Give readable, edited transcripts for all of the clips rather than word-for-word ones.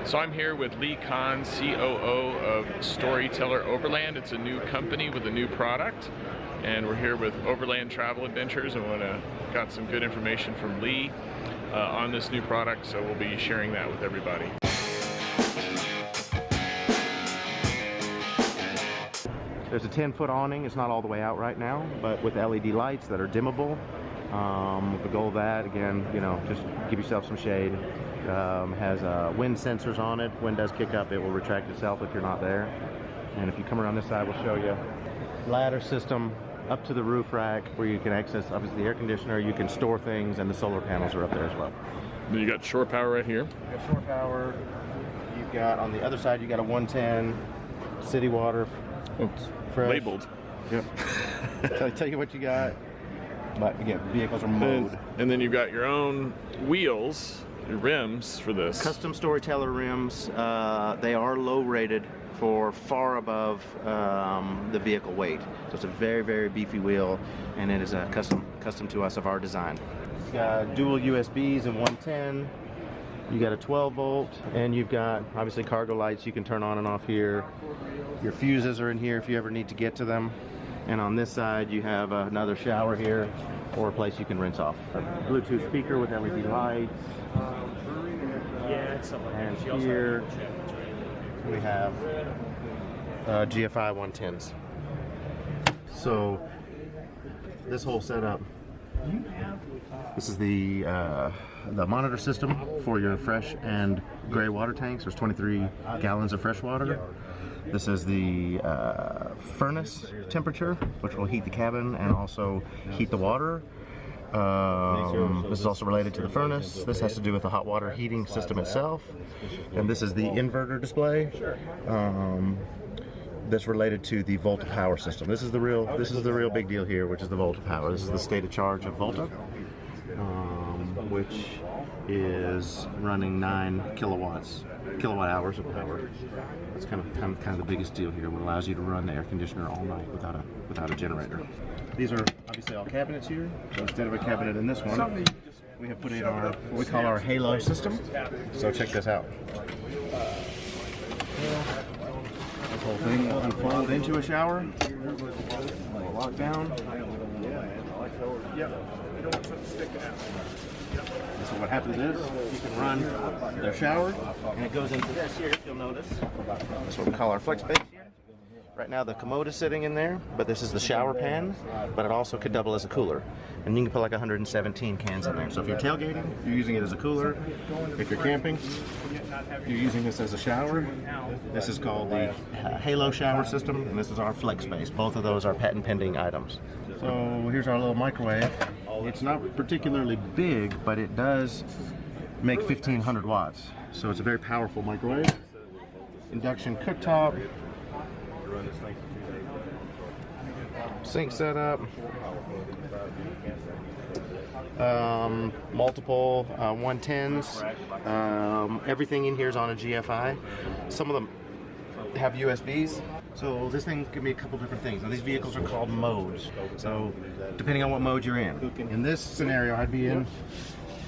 So I'm here with Lee Conn, COO of StoryTeller Overland. It's a new company with a new product, and we're here with Overland Travel Adventures, and got some good information from Lee on this new product, so we'll be sharing that with everybody. There's a 10-foot awning. It's not all the way out right now, but with LED lights that are dimmable. The goal of that, again, you know, just give yourself some shade. Has wind sensors on it. Wind does kick up, it will retract itself if you're not there. And if you come around this side, we'll show you. Ladder system up to the roof rack where you can access, obviously, the air conditioner. You can store things, and the solar panels are up there as well. Then you got shore power right here. You got shore power. You've got, on the other side, you got a 110 city water. Oops. Fresh. Labeled. Yep. I'll tell you what you got. But again, vehicles are mowed. And then you've got your own wheels, your rims for this. Custom StoryTeller rims. They are low rated for far above the vehicle weight. So it's a very, very beefy wheel, and it is a custom to us of our design. It's got dual USBs and 110. You got a 12 volt, and you've got obviously cargo lights you can turn on and off here. Your fuses are in here if you ever need to get to them. And on this side you have another shower here, or a place you can rinse off. A Bluetooth speaker with LED lights. And here we have GFI 110s. So this whole setup, this is the monitor system for your fresh and gray water tanks. There's 23 gallons of fresh water. This is the furnace temperature, which will heat the cabin and also heat the water. This is also related to the furnace. This has to do with the hot water heating system itself. And this is the inverter display. That's related to the Volta power system. This is the real big deal here, which is the Volta power. This is the state of charge of Volta, which is running 9 kilowatt hours of power. That's kind of the biggest deal here. What allows you to run the air conditioner all night without a generator. These are obviously all cabinets here. So instead of a cabinet in this one, we have put in what we call our Halo system. So check this out. This whole thing will unfold into a shower. We'll lock down. So what happens is you can run their shower, and it goes into this here, if you'll notice. That's what we call our flex base here. Right now the commode is sitting in there, but this is the shower pan, but it also could double as a cooler. And you can put like 117 cans in there. So if you're tailgating, you're using it as a cooler. If you're camping, you're using this as a shower. This is called the Halo shower system, and this is our flex base. Both of those are patent pending items. So here's our little microwave. It's not particularly big, but it does make 1500 watts. So it's a very powerful microwave. Induction cooktop. Sink setup. Multiple 110s. Everything in here is on a GFI. Some of them have USBs. So this thing can be a couple different things. Now these vehicles are called modes. So depending on what mode you're in. In this scenario, I'd be in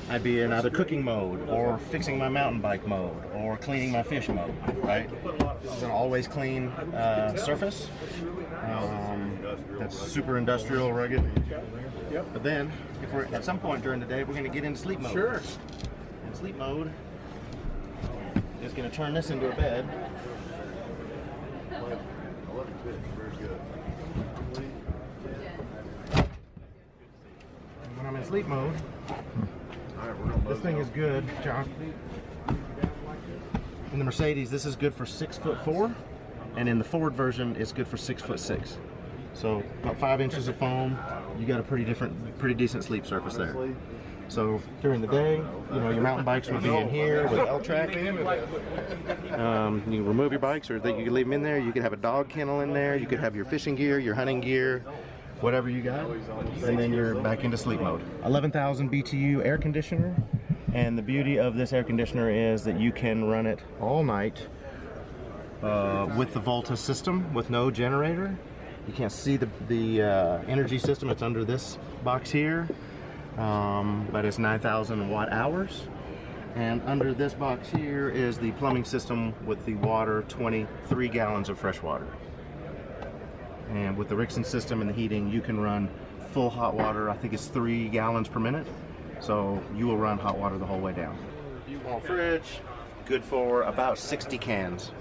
either cooking mode, or fixing my mountain bike mode, or cleaning my fish mode, right? This is an always clean surface. That's super industrial, rugged. But then, if we're at some point during the day, we're going to get into sleep mode. Sure. And sleep mode is going to turn this into a bed. And when I'm in sleep mode, this thing is good, John. In the Mercedes, this is good for 6'4", and in the Ford version, it's good for 6'6". So about 5 inches of foam. You got a pretty decent sleep surface there. So during the day, you know, your mountain bikes would be in here with L-track. You can remove your bikes, or you can leave them in there. You could have a dog kennel in there. You could have your fishing gear, your hunting gear, whatever you got, and then you're back into sleep mode. 11,000 BTU air conditioner, and the beauty of this air conditioner is that you can run it all night with the Volta system with no generator. You can't see the energy system. It's under this box here, but it's 9,000 watt hours. And under this box here is the plumbing system with the water, 23 gallons of fresh water. And with the Rickson system and the heating, you can run full hot water. I think it's 3 gallons per minute. So you will run hot water the whole way down. Fridge, good for about 60 cans.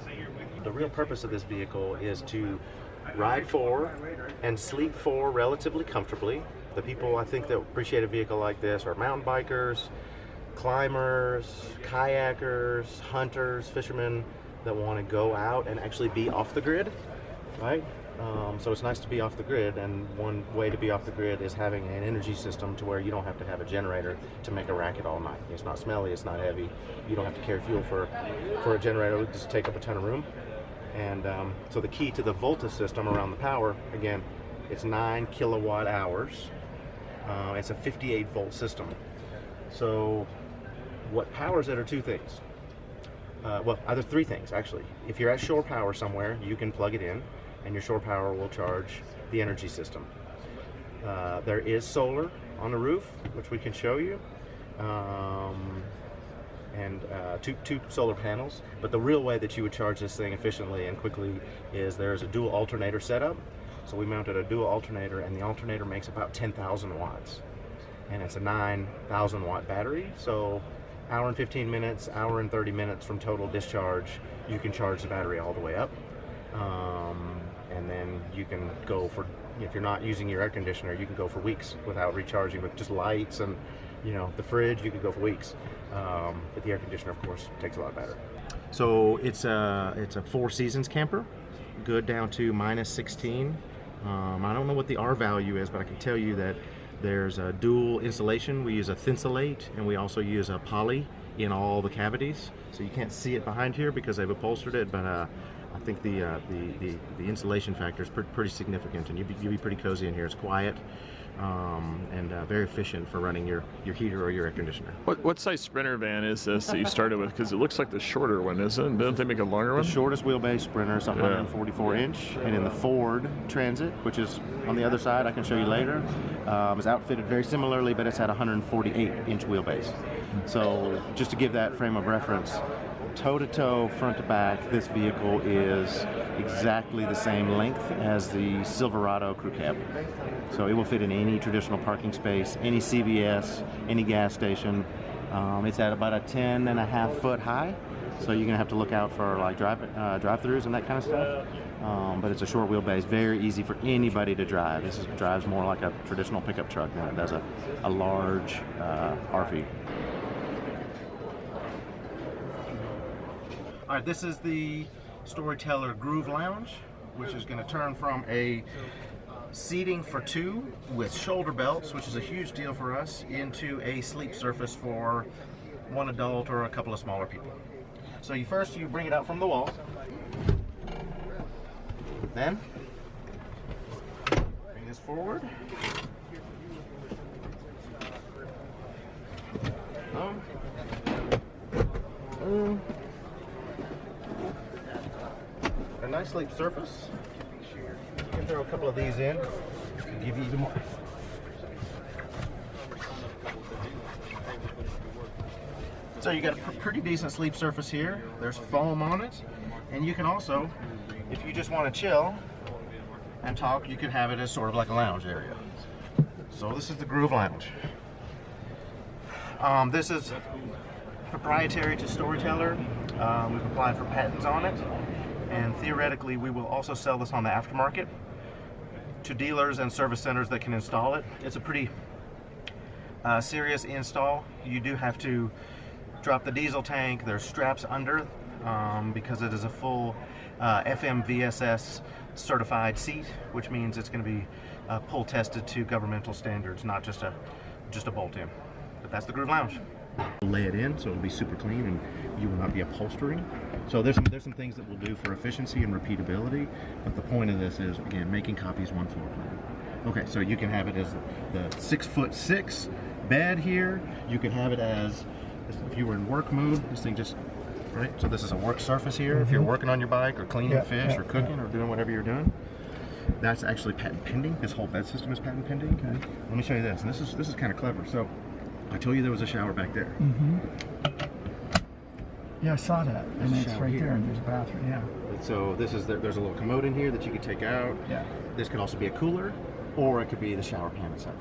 The real purpose of this vehicle is to ride for and sleep for relatively comfortably. The people I think that appreciate a vehicle like this are mountain bikers, climbers, kayakers, hunters, fishermen that want to go out and actually be off the grid, right? So it's nice to be off the grid, and one way to be off the grid is having an energy system to where you don't have to have a generator to make a racket all night. It's not smelly, it's not heavy. You don't have to carry fuel for a generator. It'll just take up a ton of room. And so the key to the Volta system around the power, again, it's 9 kilowatt hours. It's a 58 volt system. So what powers it are two things. Well, either three things actually. If you're at shore power somewhere, you can plug it in and your shore power will charge the energy system. There is solar on the roof, which we can show you, and two solar panels. But the real way that you would charge this thing efficiently and quickly is there's a dual alternator setup. So we mounted a dual alternator, and the alternator makes about 10,000 watts. And it's a 9,000 watt battery, so hour and 15 minutes, hour and 30 minutes from total discharge, you can charge the battery all the way up. And then you can go for, if you're not using your air conditioner, you can go for weeks without recharging with just lights and, you know, the fridge, you could go for weeks. But the air conditioner, of course, takes a lot of battery. So it's a 4 seasons camper, good down to minus 16. I don't know what the R value is, but I can tell you that there's a dual insulation. We use a Thinsulate, and we also use a poly in all the cavities. So you can't see it behind here because they've upholstered it, but I think the insulation factor is pretty significant, and you'll be pretty cozy in here. It's quiet and very efficient for running your heater or your air conditioner. What size Sprinter van is this that you started with? Because it looks like the shorter one, isn't it? Don't they make a longer one? The shortest wheelbase Sprinter is 144 inch, and in the Ford Transit, which is on the other side, I can show you later, is outfitted very similarly, but it's at 148 inch wheelbase. So just to give that frame of reference, toe to toe, front to back, this vehicle is exactly the same length as the Silverado crew cab. So it will fit in any traditional parking space, any CVS, any gas station. It's at about a 10.5 foot high, so you're gonna have to look out for like drive-throughs and that kind of stuff. But it's a short wheelbase, very easy for anybody to drive. This drives more like a traditional pickup truck than it does a large RV. All right, this is the StoryTeller Groove Lounge, which is going to turn from a seating for 2 with shoulder belts, which is a huge deal for us, into a sleep surface for 1 adult or a couple of smaller people. So you bring it out from the wall. Then bring this forward. A nice sleep surface. You can throw a couple of these in and give you even more. So you got a pretty decent sleep surface here. There's foam on it, and you can also, if you just want to chill and talk, you can have it as sort of like a lounge area. So this is the Groove Lounge. This is proprietary to StoryTeller. We've applied for patents on it, and theoretically we will also sell this on the aftermarket to dealers and service centers that can install it. It's a pretty serious install. You do have to drop the diesel tank. There's straps under because it is a full FMVSS certified seat, which means it's going to be pull tested to governmental standards, not just a bolt in. But that's the Groove Lounge. Lay it in so it'll be super clean and you will not be upholstering. So there's some things that we'll do for efficiency and repeatability, but the point of this is, again, making copies one floor plan. Okay, so you can have it as the 6'6" bed here. You can have it as, if you were in work mode, this thing just, right? So this is a work surface here. If you're working on your bike or cleaning fish or cooking or doing whatever you're doing. That's actually patent pending. This whole bed system is patent pending. Okay. Let me show you this, and this is kind of clever. So I told you there was a shower back there. Yeah, I saw that. And it's shower right here. there, and there's a bathroom. Yeah. And so this is there's a little commode in here that you can take out. Yeah. This could also be a cooler, or it could be the shower pan itself.